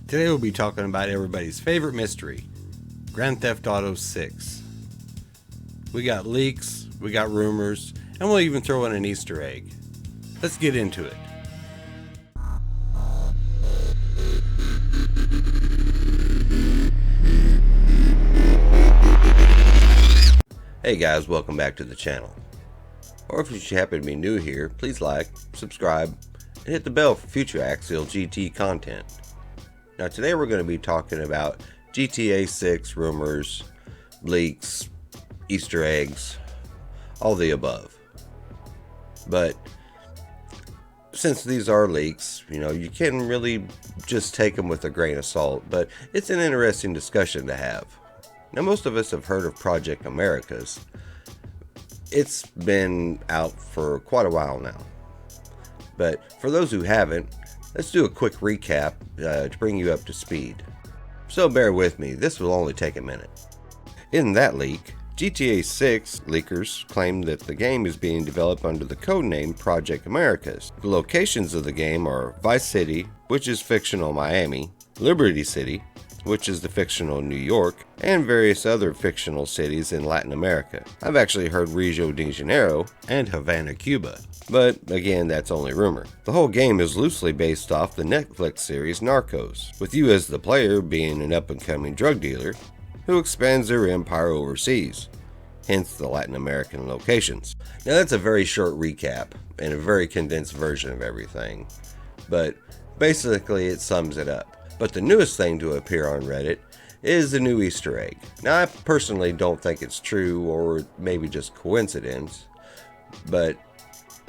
Today we'll be talking about everybody's favorite mystery, Grand Theft Auto 6. We got leaks, we got rumors, and we'll even throw in an Easter egg. Let's get into it. Hey guys, welcome back to the channel. Or if you happen to be new here, please like, subscribe, and hit the bell for future Axial GT content. Now today we're going to be talking about GTA 6 rumors, leaks, Easter eggs, all the above. But since these are leaks, you can really just take them with a grain of salt, but it's an interesting discussion to have. Now most of us have heard of Project Americas. It's been out for quite a while now. But for those who haven't, let's do a quick recap to bring you up to speed. So bear with me, this will only take a minute. In that leak, GTA 6 leakers claim that the game is being developed under the codename Project Americas. The locations of the game are Vice City, which is fictional Miami, Liberty City, which is the fictional New York, and various other fictional cities in Latin America. I've actually heard Rio de Janeiro and Havana, Cuba. But again, that's only rumor. The whole game is loosely based off the Netflix series Narcos, with you as the player being an up-and-coming drug dealer who expands their empire overseas, hence the Latin American locations. Now that's a very short recap and a very condensed version of everything, but basically it sums it up. But the newest thing to appear on Reddit is the new Easter egg. Now I personally don't think it's true, or maybe just coincidence, but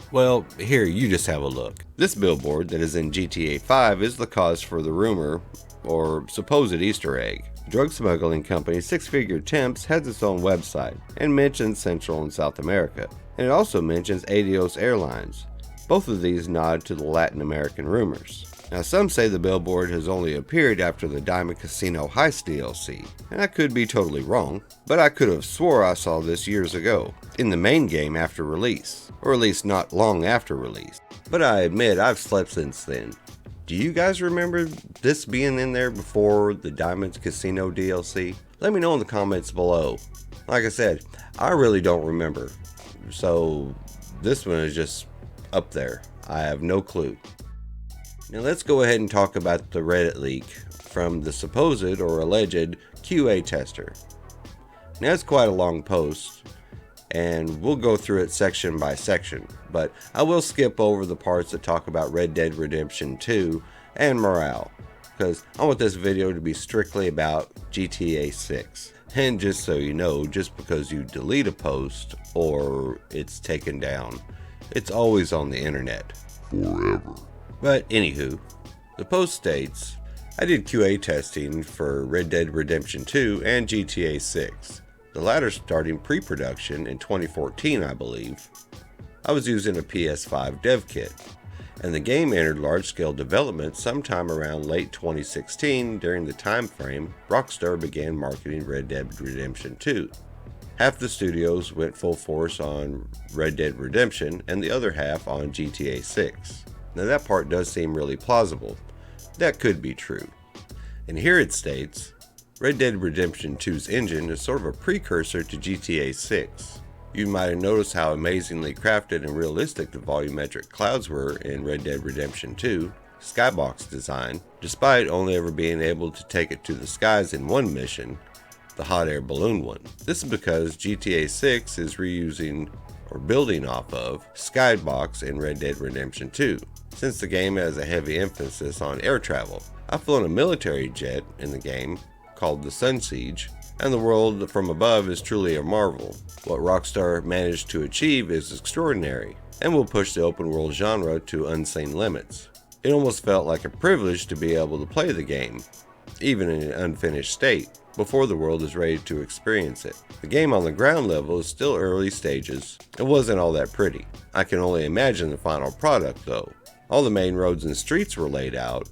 well, here, you just have a look. This billboard that is in GTA 5 is the cause for the rumor, or supposed Easter egg. Drug smuggling company Six Figure Temps has its own website, and mentions Central and South America. And it also mentions Adios Airlines. Both of these nod to the Latin American rumors. Now some say the billboard has only appeared after the Diamond Casino Heist DLC, and I could be totally wrong, but I could have swore I saw this years ago, in the main game after release, or at least not long after release. But I admit I've slept since then. Do you guys remember this being in there before the Diamond Casino DLC? Let me know in the comments below. Like I said, I really don't remember, so this one is just up there. I have no clue. Now let's go ahead and talk about the Reddit leak from the supposed or alleged QA tester. Now it's quite a long post, and we'll go through it section by section, but I will skip over the parts that talk about Red Dead Redemption 2 and morale, because I want this video to be strictly about GTA 6. And just so you know, just because you delete a post or it's taken down, it's always on the internet. Forever. But anywho, the post states, I did QA testing for Red Dead Redemption 2 and GTA 6. The latter starting pre-production in 2014, I believe. I was using a PS5 dev kit, and the game entered large-scale development sometime around late 2016 during the time frame Rockstar began marketing Red Dead Redemption 2. Half the studios went full force on Red Dead Redemption and the other half on GTA 6. Now that part does seem really plausible. That could be true. And here it states, Red Dead Redemption 2's engine is sort of a precursor to GTA 6. You might have noticed how amazingly crafted and realistic the volumetric clouds were in Red Dead Redemption 2, skybox design, despite only ever being able to take it to the skies in one mission, the hot air balloon one. This is because GTA 6 is reusing or building off of skybox in Red Dead Redemption 2. Since the game has a heavy emphasis on air travel, I've flown a military jet in the game called the Sun Siege, and the world from above is truly a marvel. What Rockstar managed to achieve is extraordinary, and will push the open world genre to unseen limits. It almost felt like a privilege to be able to play the game, even in an unfinished state, before the world is ready to experience it. The game on the ground level is still early stages. It wasn't all that pretty. I can only imagine the final product though. All the main roads and streets were laid out,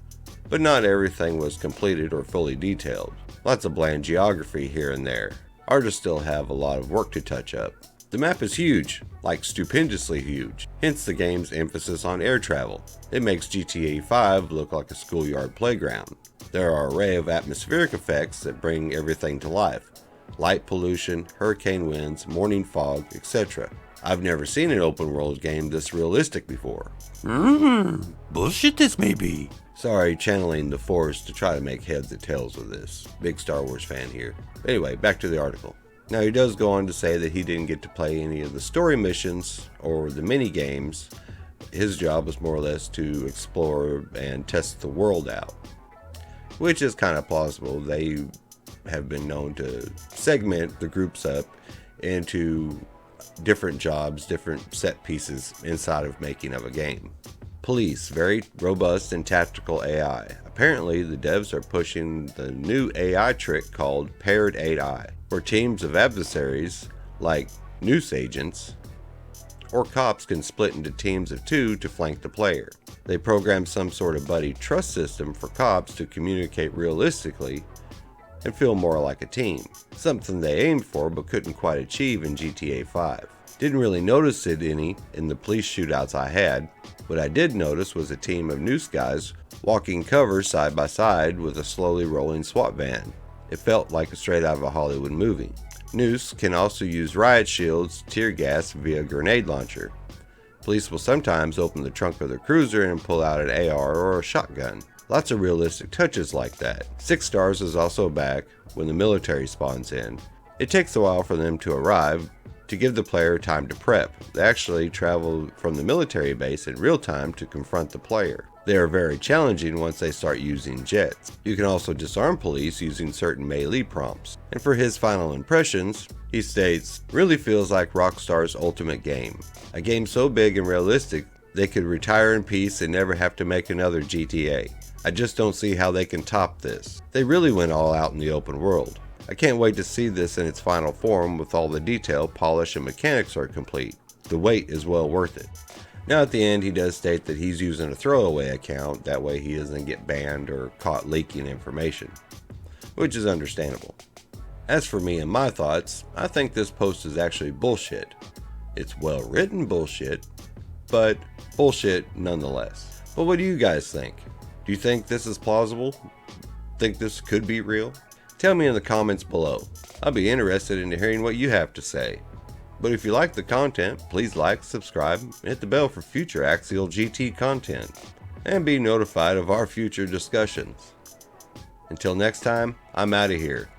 but not everything was completed or fully detailed. Lots of bland geography here and there. Artists still have a lot of work to touch up. The map is huge, like stupendously huge, hence the game's emphasis on air travel. It makes GTA 5 look like a schoolyard playground. There are an array of atmospheric effects that bring everything to life. Light pollution, hurricane winds, morning fog, etc. I've never seen an open world game this realistic before. Bullshit this may be. Sorry, channeling the Force to try to make heads or tails with this. Big Star Wars fan here. Anyway, back to the article. Now he does go on to say that he didn't get to play any of the story missions or the mini games. His job was more or less to explore and test the world out, which is kind of plausible. They have been known to segment the groups up into different jobs, different set pieces inside of making of a game. Police, very robust and tactical AI. Apparently, the devs are pushing the new AI trick called paired AI, where teams of adversaries, like noose agents or cops, can split into teams of 2 to flank the player. They program some sort of buddy trust system for cops to communicate realistically and feel more like a team, something they aimed for but couldn't quite achieve in GTA 5. Didn't really notice it any in the police shootouts I had. What I did notice was a team of noose guys walking cover side by side with a slowly rolling SWAT van. It felt like a straight out of a Hollywood movie. Noose can also use riot shields, tear gas via grenade launcher. Police will sometimes open the trunk of their cruiser and pull out an AR or a shotgun. Lots of realistic touches like that. 6 Stars is also back when the military spawns in. It takes a while for them to arrive to give the player time to prep. They actually travel from the military base in real time to confront the player. They are very challenging once they start using jets. You can also disarm police using certain melee prompts. And for his final impressions, he states, "Really feels like Rockstar's ultimate game. A game so big and realistic they could retire in peace and never have to make another GTA. I just don't see how they can top this. They really went all out in the open world. I can't wait to see this in its final form with all the detail, polish, and mechanics are complete. The wait is well worth it." Now at the end he does state that he's using a throwaway account, that way he doesn't get banned or caught leaking information, which is understandable. As for me and my thoughts, I think this post is actually bullshit. It's well written bullshit, but bullshit nonetheless. But what do you guys think? Do you think this is plausible? Think this could be real? Tell me in the comments below. I'll be interested in hearing what you have to say. But if you like the content, please like, subscribe, and hit the bell for future Axial GT content, and be notified of our future discussions. Until next time, I'm out of here.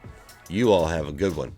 You all have a good one.